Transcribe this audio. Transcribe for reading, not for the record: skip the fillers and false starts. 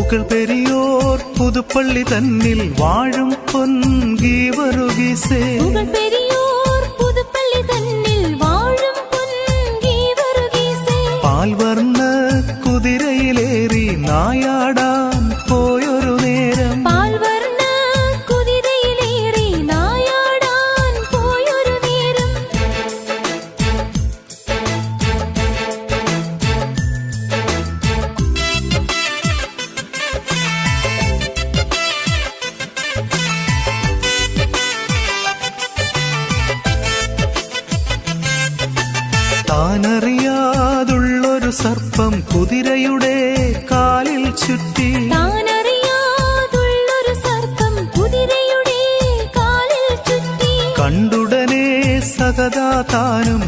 പുകൾ പെരിയോർ പുതുപ്പള്ളി തന്നിൽ വാഴും പൊൻഗീവറുഗീസേ പാൽവർണ്ണ കുതിരയിലേറി നായാടാൻ പോയൊരു നേരം താനറിയാതുള്ളൊരു സർപ്പം കുതിരയുടെ കാലിൽ ചുറ്റി കണ്ടുടനെ സകതാ താനും